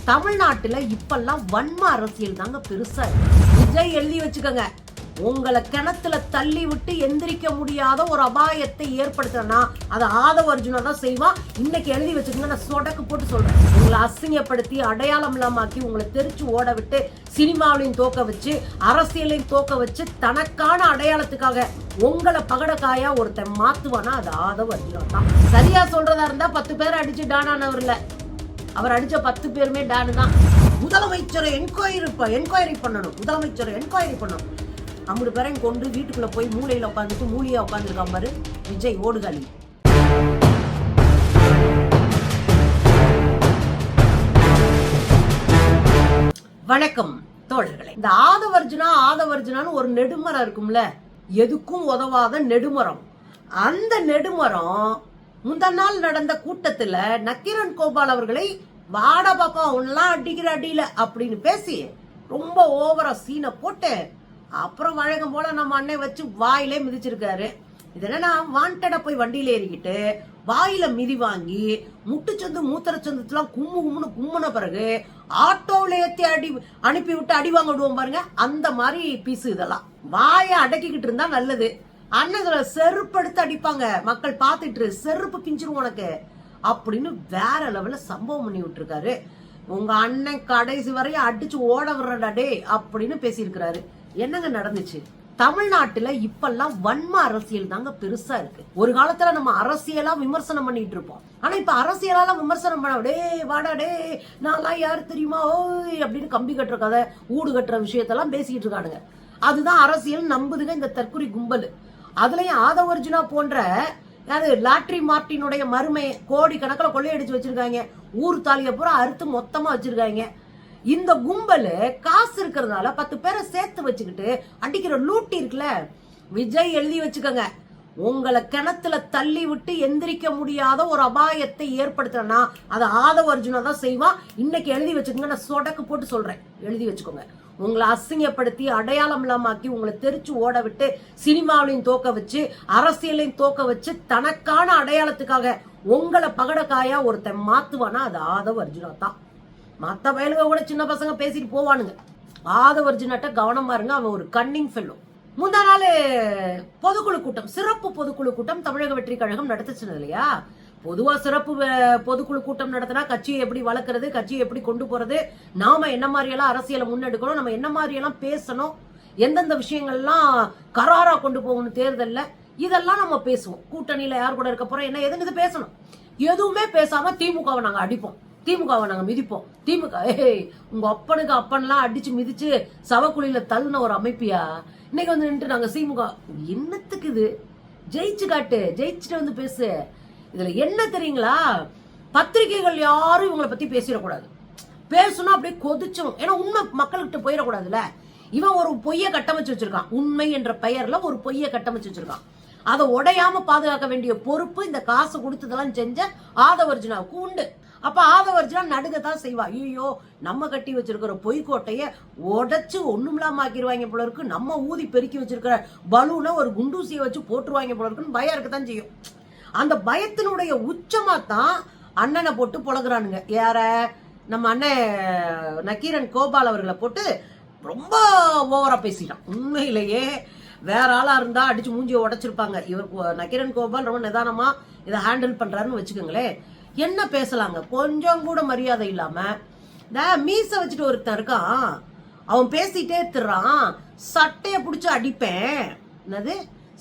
தமிழ்நாட்டுல இப்பெல்லாம் வன்ம அரசியல் தாங்க பெருசா இருக்கு. விஜய் எழுதி வச்சுக்கோங்க, உங்களை கிணத்துல தள்ளி விட்டு எந்திரிக்க முடியாத ஒரு அபாயத்தை ஏற்படுத்தினா அதை ஆதவ அர்ஜுனா தான் செய்வான். இன்னைக்கு எழுதி வச்சுக்கோங்க, நான் சொடக்கு போட்டு சொல்றேன். உங்களை அசிங்கப்படுத்தி அடையாளம் இல்லாமக்கி உங்களை தெரிச்சு ஓட விட்டு சினிமாவிலையும் தோக்க வச்சு அரசியலையும் தோக்க வச்சு தனக்கான அடையாளத்துக்காக உங்களை பகடக்காயா ஒருத்தன் மாத்துவானா அது ஆதவ அர்ஜுனா தான். சரியா சொல்றதா இருந்தா 10 பேர் அடிச்சு டானானவர்ல அவர் அடிச்ச 10 பேருமே டானு தான். முதலமைச்சரை என்கொயரி பண்ணணும், முதலமைச்சரை என்கொயரி பண்ணணும். 50 பேரையும் கொண்டு வீட்டுக்குள்ள போய் மூலையில உட்காந்துட்டு மூலியா உட்காந்துருக்கான் பாரு விஜய் ஓடுகாலி. வணக்கம் தோழர்களே. இந்த ஆதவர்ஜுனான்னு ஒரு நெடுமரம் இருக்கும்ல, எதுக்கும் உதவாத நெடுமரம். அந்த நெடுமரம் முந்தா நாள் நடந்த கூட்டத்துல நக்கீரன் கோபால் அவர்களை வாட பக்கம் அவன்லாம் அடிக்கிற அடியில அப்படின்னு பேசி ரொம்ப ஓவரா சீனை போட்டு அப்புறம் வழக்கம் போல நம்ம அண்ணன் வச்சு வாயிலே மிதிச்சிருக்காரு. இது என்னன்னா வாண்டடா போய் வண்டியில ஏறிக்கிட்டு வாயில மிதி வாங்கி முட்டுச்சந்து மூத்திரச்சந்தத்துலாம் கும்முன பிறகு ஆட்டோவில ஏத்தி அனுப்பி விட்டு அடி வாங்க விடுவோம் பாருங்க, அந்த மாதிரி பீசு. இதெல்லாம் வாயை அடக்கிக்கிட்டு இருந்தா நல்லது. அண்ணன் செருப்பு எடுத்து அடிப்பாங்க, மக்கள் பார்த்துட்டு செருப்பு பிஞ்சிரும் உனக்கு அப்படின்னு வேற லெவல்ல சம்பவம் பண்ணி விட்டுருக்காரு. உங்க அண்ணன் கடைசி வரையும் அடிச்சு ஓட விடுறடே அப்படின்னு பேசியிருக்கிறாரு. என்னங்க நடந்துச்சு? தமிழ்நாட்டுல இப்பெல்லாம் வன்ம அரசியல் தாங்க பெருசா இருக்கு. ஒரு காலத்துல நம்ம அரசியலா விமர்சனம் பண்ணிட்டு இருப்போம், ஆனா இப்ப அரசியலால விமர்சனம் பண்ண டே வாடா டே நான்லாம் யாரு தெரியுமா ஓய் அப்படின்னு கம்பி கட்டுற கதை ஊடு கட்டுற விஷயத்தெல்லாம் பேசிட்டு இருக்கானுங்க. அதுதான் அரசியல் நம்புதுங்க இந்த தற்குறி கும்பல். அதுலயும் ஆதவ அர்ஜுனா போன்ற லாட்ரி மார்ட்டினுடைய மருமை கோடி கணக்கில் கொள்ளையடிச்சு வச்சிருக்காங்க. ஊர் தாலிய பூரா அறுத்து மொத்தமா வச்சிருக்காங்க. இந்த கும்பல் காசு இருக்கிறதுனால 10 பேரை சேர்த்து வச்சுக்கிட்டு அடிக்கிற லூட்டி இருக்குல்ல. விஜய் எழுதி வச்சுக்கோங்க, உங்களை கிணத்துல தள்ளி விட்டு எந்திரிக்க முடியாத ஒரு அபாயத்தை ஏற்படுத்தினா அதை ஆதவ அர்ஜுனா தான் செய்வான். இன்னைக்கு எழுதி வச்சுக்கோங்க, நான் சொடக்கு போட்டு சொல்றேன், எழுதி வச்சுக்கோங்க. உங்களை அசிங்கப்படுத்தி அடையாளம் இல்லாமக்கி உங்களை தெரிச்சு ஓட விட்டு சினிமாவிலையும் தோக்க வச்சு அரசியலையும் தோக்க வச்சு தனக்கான அடையாளத்துக்காக உங்களை பகடக்காயா ஒருத்தன் மாத்துவானா அது ஆதவ அர்ஜுனா தான். மத்த வயலுக கூட சின்ன பசங்க பேசிட்டு போவானுங்க. ஆதவ அர்ஜுனாட்ட கவனமா இருங்க, அவன் ஒரு கன்னிங் ஃபெல்லோ. முந்தா நாள் பொதுக்குழு கூட்டம், சிறப்பு பொதுக்குழு கூட்டம் தமிழக வெற்றி கழகம் நடத்துச்சு இல்லையா? பொதுவா சிறப்பு பொதுக்குழு கூட்டம் நடத்தினா கட்சியை எப்படி வளர்க்கறது, கட்சியை எப்படி கொண்டு போறது, நாம என்ன மாதிரி எல்லாம் அரசியலை முன்னெடுக்கணும், நம்ம என்ன மாதிரி எல்லாம் பேசணும், எந்தெந்த விஷயங்கள்லாம் கராரா கொண்டு போகணும் தேர்தல்ல, இதெல்லாம் நம்ம பேசுவோம். கூட்டணியில யார் கூட இருக்க போறோம் என்ன எதுன்னு பேசணும். எதுவுமே பேசாம திமுகவை நாங்க அடிப்போம், திமுகவை நாங்க மிதிப்போம். திமுக உங்க அப்பனுக்கு அப்பன்லாம் அடிச்சு மிதிச்சு சவக்குழியில தள்ளின ஒரு அமைப்பியா? இன்னைக்கு வந்து நின்று நாங்க திமுக என்னத்துக்கு? இது ஜெயிச்சு காட்டு, ஜெயிச்சுட்டு வந்து பேசு. இதுல என்ன தெரியுங்களா, பத்திரிகைகள் யாரும் இவங்களை பத்தி பேசிடக்கூடாது. பேசணும் அப்படியே கொதிச்சோம், ஏன்னா உண்மை மக்கள்கிட்ட போயிடக்கூடாதுல்ல. இவன் ஒரு பொய்ய கட்டமைச்சு வச்சிருக்கான், உண்மை என்ற பெயர்ல ஒரு பொய்ய கட்டமைச்சு வச்சிருக்கான். அதை உடையாம பாதுகாக்க வேண்டிய பொறுப்பு இந்த காசு கொடுத்ததெல்லாம் செஞ்ச ஆதவ அர்ஜுனாவுக்கு உண்டு. அப்ப ஆதவ அர்ஜுனா நடுகத்தான் செய்வா. ஐயோ நம்ம கட்டி வச்சிருக்கிற பொய்க்கோட்டைய உடைச்சு ஒண்ணுமில்லாம ஆக்கிடுவாங்க போல இருக்கு, நம்ம ஊதி பெருக்கி வச்சிருக்கிற பலூனை ஒரு குண்டூசியை வச்சு போட்டுருவாங்க போல இருக்குன்னு பயம் இருக்கத்தான் செய்யும். அந்த பயத்தினுடைய உச்சமா தான் அண்ணனை போட்டு புலகுறானுங்க. யார? நம்ம அண்ணன் நக்கீரன் கோபால் அவர்களை போட்டு ரொம்ப ஓவரா பேசிட்டான். உண்மையிலேயே வேற ஆளா இருந்தா அடிச்சு மூஞ்சியை உடைச்சிருப்பாங்க. இவர் நக்கீரன் கோபால் ரொம்ப நிதானமா இதை ஹேண்டில் பண்றாருன்னு வச்சுக்கோங்களேன். என்ன பேசலாங்க, கொஞ்சம் கூட மரியாதை இல்லாம. மீச வச்சுட்டு ஒருத்தன் இருக்கான், அவன் பேசிட்டே திறான், சட்டைய புடிச்சு அடிப்பேன். என்னது?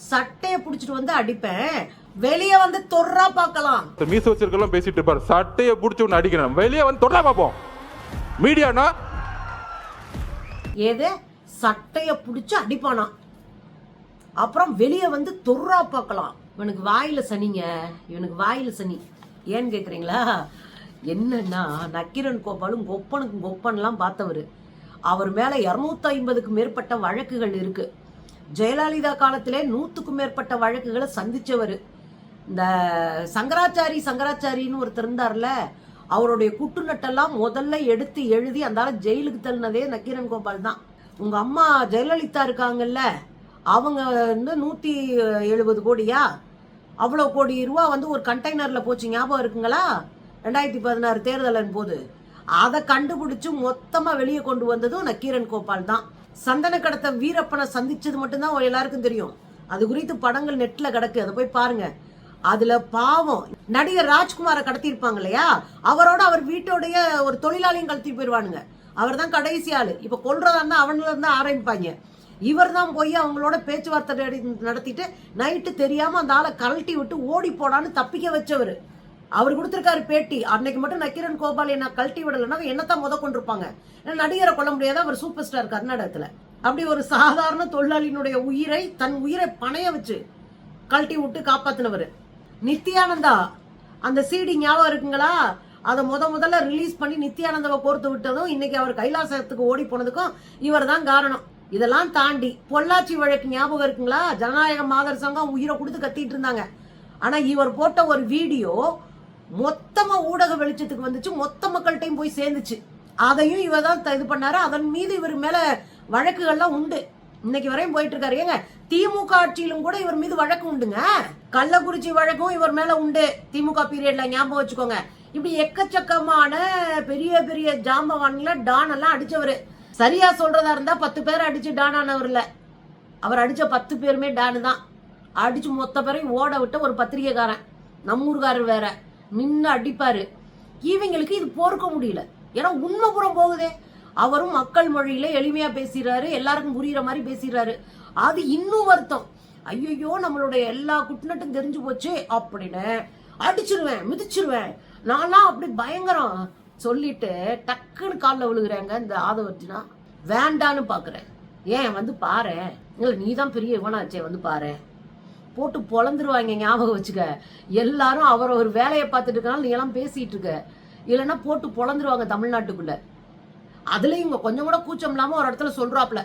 சட்டைய புடிச்சிட்டு வந்து அடிப்பேன், வெளியே வந்து தொர்றா பார்க்கலாம். மீச வச்சிருக்கலாம் பேசிட்டு இருப்பாரு, சட்டைய புடிச்சு ஒன்னு அடிக்கணும், வெளியே வந்து தொர்றா பார்ப்போம். மீடியானா ஏது சட்டைய புடிச்சு அடிப்பானா, அப்புறம் வெளியே வந்து தொர்றா பார்க்கலாம். இவனுக்கு வாயில சனிங்க, இவனுக்கு வாயில சனி. ஏன்னு கேக்குறீங்களா? என்னன்னா நக்கீரன் கோபாலும் கொப்பனுக்கும் கொப்பன்லாம் பார்த்தவரு. அவர் மேல 250க்கும் மேற்பட்ட வழக்குகள் இருக்கு. ஜெயலலிதா காலத்திலே 100க்கும் மேற்பட்ட வழக்குகளை சந்திச்சவர். இந்த சங்கராச்சாரின்னு ஒருத்தர் இருந்தார்ல, அவருடைய குட்டு நட்டெல்லாம் முதல்ல எடுத்து எழுதி அந்த ஜெயிலுக்கு தள்ளினதே நக்கீரன் கோபால் தான். உங்க அம்மா ஜெயலலிதா இருக்காங்கல்ல, அவங்க வந்து 170 கோடியா அவ்வளவு கோடி ரூபா வந்து ஒரு கண்டெய்னர்ல போச்சு, ஞாபகம் இருக்குங்களா? 2016 தேர்தலின் போது அதை கண்டுபிடிச்சு மொத்தமா வெளியே கொண்டு வந்ததும் நக்கீரன் கோபால் தான். சந்தன கடத்த வீரப்பனை சந்திச்சது மட்டும்தான் எல்லாருக்கும் தெரியும். அது குறித்து படங்கள் நெட்ல கிடக்கு, அதை போய் பாருங்க. அதுல பாவம் நடிகர் ராஜ்குமாரை கடத்திருப்பாங்க இல்லையா, அவரோட அவர் வீட்டோடைய ஒரு தொழிலாளியும் கடத்தி போயிருவானுங்க. அவர் தான் கடைசி ஆளு. இப்ப கொல்றதா இருந்தா அவங்கள இருந்தா ஆரம்பிப்பாங்க. இவர் தான் போய் அவங்களோட பேச்சுவார்த்தை நடத்திட்டு நைட்டு தெரியாம அந்த ஆளை கழட்டி விட்டு ஓடி போடான்னு தப்பிக்க வச்சவர். அவர் கொடுத்திருக்காரு பேட்டி. அன்னைக்கு மட்டும் நக்கீரன் கோபால் என்ன கழட்டி விடலைன்னா என்னத்தான் கொண்டிருப்பாங்க. நடிகரை கொல்ல முடியாத அவர் சூப்பர் ஸ்டார் கர்நாடகத்துல. அப்படி ஒரு சாதாரண தொழிலாளியினுடைய உயிரை தன் உயிரை பணைய வச்சு கழட்டி விட்டு காப்பாத்தினவர். நித்யானந்தா அந்த சிடி ஞாபகம் இருக்குங்களா, அதை முதல்ல ரிலீஸ் பண்ணி நித்யானந்தாவை கோர்த்து விட்டதும் இன்னைக்கு அவர் கைலாசத்துக்கு ஓடி போனதுக்கும் இவர் தான் காரணம். இதெல்லாம் தாண்டி பொள்ளாச்சி வழக்கு ஞாபகம் இருக்குங்களா, ஜனநாயக மாதர் சங்கம் உயிரை கொடுத்து கத்திட்டு இருந்தாங்க. ஆனா இவர் போட்ட ஒரு வீடியோ மொத்தமா ஊடக வெளிச்சத்துக்கு வந்துச்சு, மொத்த மக்கள்கிட்டையும் போய் சேர்ந்துச்சு. அதையும் இவர் தான் இது பண்ணாரு. அதன் மீது இவர் மேல வழக்குகள்லாம் உண்டு, இன்னைக்கு வரையும் போயிட்டு இருக்காரு. ஏங்க திமுக ஆட்சியிலும் கூட இவர் மீது வழக்கு உண்டுங்க. கள்ளக்குறிச்சி வழக்கும் இவர் மேல உண்டு திமுக பீரியட்ல, ஞாபகம் வச்சுக்கோங்க. இப்படி எக்கச்சக்கமான பெரிய பெரிய ஜாம்பவான்ல டான் எல்லாம் அடிச்சவரு. சரியா சொல்றதா இருந்தா 10 பேரை அடிச்சு டான் ஆனவர்ல, அவர் அடிச்ச 10 பேருமே டானு தான். அடிச்சு மொத்த பேரையும் ஓட விட்ட ஒரு பத்திரிகைக்காரன், நம்மூர்காரர் வேற நின்று அடிப்பாரு. இவங்களுக்கு இது பொறுக்க முடியல, ஏன்னா உண்மைபுறம் போகுதே. அவரும் மக்கள் மொழியில எளிமையா பேசிடுறாரு, எல்லாருக்கும் புரியுற மாதிரி பேசிடுறாரு. அது இன்னும் வருத்தம். ஐயோ நம்மளுடைய எல்லா குட்நட்டும் தெரிஞ்சு போச்சு அப்படின்னு அடிச்சிருவேன், மிதிச்சிருவேன், நான்லாம் அப்படி பயங்கரம் சொல்லிட்டு டக்குன்னு காலில் விழுகுறாங்க இந்த ஆதவர்ஜினா. வேண்டான்னு பாக்குறேன். ஏன் வந்து பாரு, இல்ல நீ தான் பெரிய இவனாச்சே, வந்து பாரு, போட்டு பொழந்துருவாங்க. ஞாபகம் வச்சுக்க, எல்லாரும் அவர் ஒரு வேலையை பார்த்துட்டு இருக்கனால நீ எல்லாம் பேசிட்டு இருக்க, இல்லைன்னா போட்டு பொழந்துருவாங்க தமிழ்நாட்டுக்குள்ள. அதுல இவங்க கொஞ்சம் கூட கூச்சம் இல்லாம ஒரு இடத்துல சொல்றாப்ல,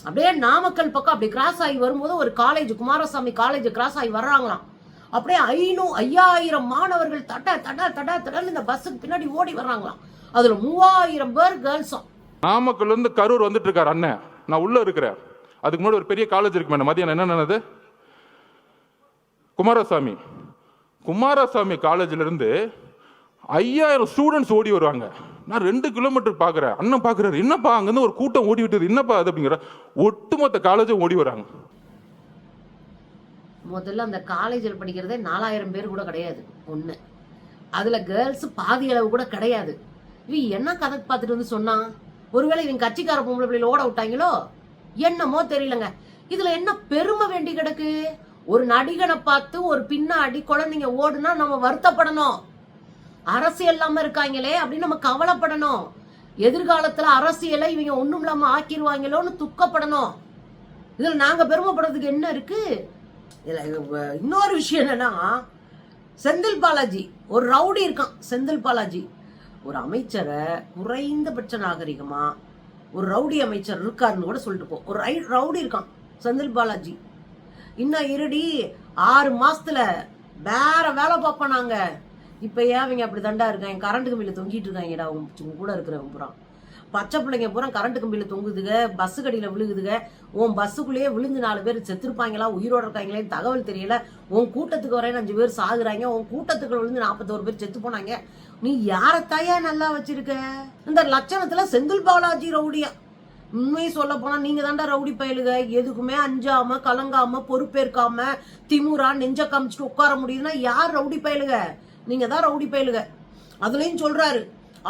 அப்படியே நாமக்கல் பக்கம் அப்படி கிராஸ் ஆகி வரும்போது ஒரு காலேஜ், குமாரசாமி காலேஜ் கிராஸ் ஆகி வர்றாங்களாம். அப்படியே 5000 மாணவர்கள் தட தட தட தடன்னு இந்த பஸ்ஸுக்கு பின்னாடி ஓடி வர்றாங்களாம். அதுல 3000 பேர் கேர்ள்ஸும். நாமக்கல்ல இருந்து கரூர் வந்துட்டு இருக்காரு அண்ணன், நான் உள்ள இருக்கிறேன். அதுக்கு முன்னாடி ஒரு பெரிய காலேஜ் இருக்கு மேடம், மதியம் என்ன நடந்தது, குமாரசாமி காலேஜ்ல இருந்து 5000 ஸ்டூடெண்ட்ஸ் ஓடி வருவாங்க. நான் 2 கிலோமீட்டர் பாக்குறேன், அண்ணன் பாக்குறாரு, என்னப்பா அங்கிருந்து ஒரு கூட்டம் ஓடி விட்டது, என்னப்பா அது அப்படிங்கிற. ஒட்டுமொத்த காலேஜும் ஓடி வராங்க. முதல்ல அந்த காலேஜில் படிக்கிறதே 4000 பேர் கூட கிடையாது ஒண்ணு, அதுல கேர்ள்ஸ் பாதி அளவு கூட கிடையாது. இவன் என்ன கதை பார்த்துட்டு வந்து சொன்னான், ஒருவேளை இவங்க கட்சிக்கார பொம்பளை பிள்ளைல ஓட விட்டாங்களோ என்னமோ தெரியலங்க. இதுல என்ன பெருமை வேண்டி கிடக்கு? ஒரு நடிகனை பார்த்து ஒரு பின்னாடி குழந்தைங்க ஓடுனா நம்ம வருத்தப்படணும், அரசியல் இல்லாம இருக்காங்களே அப்படின்னு நம்ம கவலைப்படணும். எதிர்காலத்துல அரசியலை இவங்க ஒண்ணும் இல்லாம ஆக்கிடுவாங்களோன்னு துக்கப்படணும். இதுல நாங்க பெருமைப்படுறதுக்கு என்ன இருக்கு? இன்னொரு விஷயம் என்னன்னா, செந்தில் பாலாஜி ஒரு ரவுடி இருக்கான். செந்தில் பாலாஜி ஒரு அமைச்சரை குறைந்தபட்ச நாகரிகமா ஒரு ரவுடி அமைச்சர் இருக்காருன்னு கூட சொல்லிட்டு போ. ஒரு ரவுடி இருக்கான் செந்தில் பாலாஜி. இன்னும் இருடி 6 மாசத்துல வேற வேலை பார்ப்போம் நாங்க. இப்ப ஏன் அவங்க அப்படி தண்டா இருக்காங்க, கரண்ட் கம்பியில தொங்கிட்டு இருக்காங்கடா உங்க கூட இருக்கிறவங்க பூரா. பச்சை பிள்ளைங்க பூரா கரண்ட் கம்பியில தொங்குதுங்க, பஸ்ஸு கடியில விழுகுதுங்க. உன் பஸ்ஸுக்குள்ளேயே விழுந்து 4 பேர் செத்துருப்பாங்களா உயிரோட இருக்காங்களே தகவல் தெரியல. உன் கூட்டத்துக்கு வரையும் 5 பேர் சாகுறாங்க, உன் கூட்டத்துக்கு விழுந்து 41 பேர் செத்து போனாங்க. நீ யாரத்தாயா நல்லா வச்சிருக்க? இந்த லட்சணத்துல செந்தில் பாலாஜி ரவுடியா. உண்மையை சொல்ல போனா நீங்க தாண்டா ரவுடி பயலுக. எதுக்குமே அஞ்சாம கலங்காம பொறுப்பேற்காம திமுறா நெஞ்ச காமிச்சிட்டு உட்கார முடியுதுன்னா யார் ரவுடி பயலுக? நீங்க தான் ரவுடி பயலுக. அதுலயும் சொல்றாரு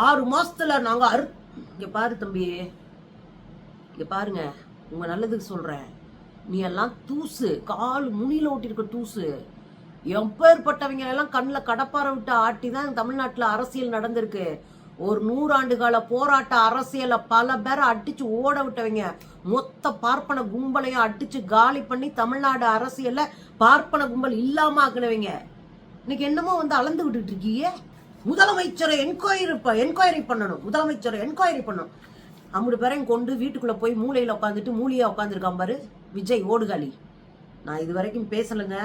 6 மாசத்துல நாங்க இங்க பாரு தம்பி, இங்க பாருங்க, உங்க நல்லதுக்கு சொல்றேன், நீ எல்லாம் தூசு, கால் முனியில ஓட்டிருக்க தூசு. எப்பேற்பட்டவங்க எல்லாம் கண்ணில் கடப்பார விட்டு ஆட்டி தான் தமிழ்நாட்டுல அரசியல் நடந்திருக்கு. ஒரு 100 ஆண்டு கால போராட்ட அரசியல பல பேரை அடிச்சு ஓட விட்டவங்க, மொத்த பார்ப்பன கும்பலையும் அடிச்சு காலி பண்ணி தமிழ்நாடு அரசியல்ல பார்ப்பன கும்பல் இல்லாம ஆக்குனவங்க இன்னைக்கு என்னமோ வந்து அளந்து விட்டுட்டு இருக்கீங்க. முதலமைச்சரை என்கொயரி பண்ணணும், முதலமைச்சரை என்கொயரி பண்ணணும். 50 பேரையும் கொண்டு வீட்டுக்குள்ள போய் மூளையில உட்காந்துட்டு மூலியா உட்காந்துருக்கான் பாரு விஜய் ஓடுகாலி. நான் இது வரைக்கும் பேசலைங்க,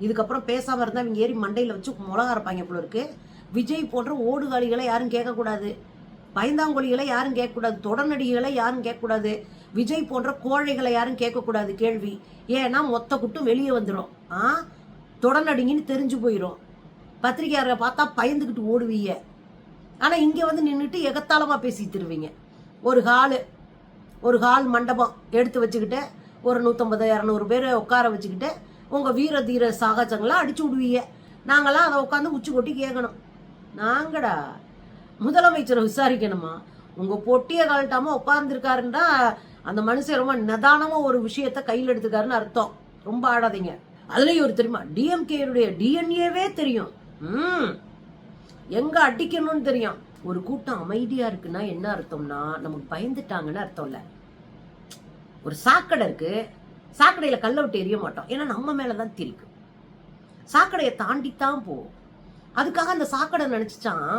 இதுக்கப்புறம் பேசாம இருந்தா இவங்க ஏறி மண்டையில வச்சு மிளகா அரைப்பாங்க போல இருக்கு. விஜய் போன்ற ஓடுகாலிகளை யாரும் கேட்கக்கூடாது, பயந்தாங்கொலிகளை யாரும் கேட்கக்கூடாது, தொடர்நடிகளை யாரும் கேட்கக்கூடாது, விஜய் போன்ற கோழைகளை யாரும் கேட்கக்கூடாது கேள்வி. ஏன்னா மொத்த குட்டும் வெளியே வந்துடும், தொடர்நடிங்கன்னு தெரிஞ்சு போயிடும். பத்திரிகையாளரை பார்த்தா பயந்துக்கிட்டு ஓடுவீங்க. ஆனா இங்க வந்து நின்றுட்டு எகத்தாளமா பேசி தருவீங்க. ஒரு ஹால் மண்டபம் எடுத்து வச்சுக்கிட்டு ஒரு 150-200 பேரை உட்கார வச்சுக்கிட்டு உங்க வீர தீர சாகசங்களாம் அடிச்சு விடுவீங்க. நாங்களாம் அதை உட்காந்து உச்சி கொட்டி கேட்கணும். நாங்கடா முதலமைச்சரை விசாரிக்கணுமா? உங்க பொட்டிய கழட்டாம உட்கார்ந்துருக்காருன்னா அந்த மனுஷன் ரொம்ப நிதானமா ஒரு விஷயத்த கையில் எடுத்துக்காருன்னு அர்த்தம். ரொம்ப ஆடாதீங்க. அதுலயும் ஒரு தெரியுமா, டிஎம்கேயுடைய டிஎன்ஏவே தெரியும். எங்க அடிக்கணும்னு தெரியும். ஒரு கூட்டம் அமைதியா இருக்குன்னா என்ன அர்த்தம்னா நமக்கு பயந்துட்டாங்கன்னு அர்த்தம் இல்ல. ஒரு சாக்கடை இருக்கு, சாக்கடையில கல்ல விட்டு எரிய மாட்டோம், ஏன்னா நம்ம மேலதான் திரிக்கு. சாக்கடையை தாண்டித்தான் போவோம். அதுக்காக அந்த சாக்கடை நினைச்சுச்சான்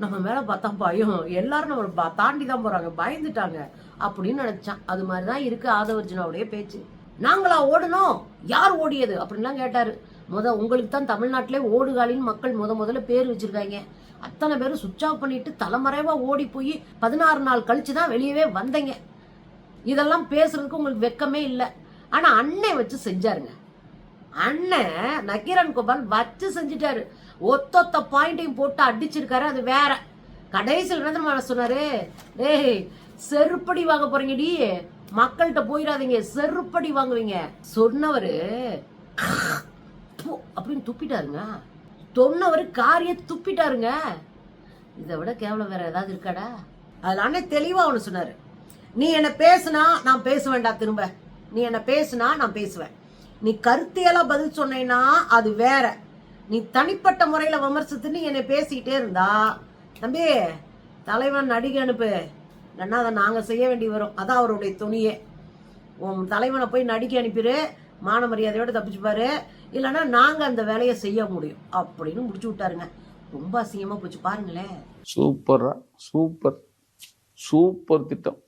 நம்ம மேல பார்த்தா பயம், எல்லாரும் நம்மளை தாண்டி தான் போறாங்க, பயந்துட்டாங்க அப்படின்னு நினைச்சான். அது மாதிரிதான் இருக்கு ஆதவர்ஜுனாவுடைய பேச்சு. நாங்களா ஓடணும், யார் ஓடியது அப்படின்லாம் கேட்டாரு. உங்களுக்கு தான் தமிழ்நாட்டிலே ஓடுகாலின்னு மக்கள் முதல்ல பேர் வச்சிருக்காங்க. அத்தனை பேரும் சுவிட்ச் ஆஃப் பண்ணிட்டு தலைமறைவா ஓடி போய் 16 நாள் கழிச்சுதான் வெளியவே வந்தீங்க. இதெல்லாம் பேசுறதுக்கு உங்களுக்கு வெக்கமே இல்லை. ஆனா அண்ணன் வச்சு செஞ்சாருங்க. அண்ணன் நக்கீரன் கோபால் வச்சு செஞ்சுட்டாரு. ஒத்தொத்த பாயிண்டையும் போட்டு அடிச்சிருக்காரு. அது வேற. கடைசியில் என்ன சொன்னாரு, டேய் செருப்படி வாங்க போறீங்கடி, மக்கள்கிட்ட போயிடாதீங்க, செருப்படி வாங்குவீங்க சொன்னவரு அப்படின்னு துப்பிட்டாருங்க. சொன்னவரு காரிய துப்பிட்டாருங்க. இதை விட கேவலம் வேற ஏதாவது இருக்காடா? அதுல அண்ணன் தெளிவா ஒண்ணு சொன்னாரு, நீ என்ன பேசுனா நான் பேச வேண்டாம், திரும்ப நீ என்ன பேசுனா நான் பேசுவேன், நீ கருத்தியெல்லாம் பதில் சொன்னேன்னா அது வேற, நீ தனிப்பட்ட முறையில விமர்சித்து என்னை பேசிக்கிட்டே இருந்தா தம்பி தலைவன் நடிகை அனுப்பு, இல்லைன்னா அதை நாங்க செய்ய வேண்டி வரும். அதான் அவருடைய துணியே. உன் தலைவனை போய் நடிக்க அனுப்பிடு, மான மரியாதையோட தப்பிச்சுப்பாரு, இல்லைன்னா நாங்க அந்த வேலையை செய்ய முடியும் அப்படின்னு முடிச்சு விட்டாருங்க. ரொம்ப அசிங்கமா போச்சு பாருங்களேன். சூப்பரா சூப்பர் திட்டம்.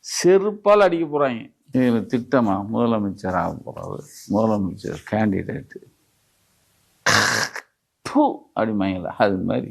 செருப்பால் அடிக்க போறாங்க. இது திட்டமா? முதலமைச்சர் ஆக போறாரு, முதலமைச்சர் கேண்டிடேட்டு அடிமைங்களா? அது மாதிரி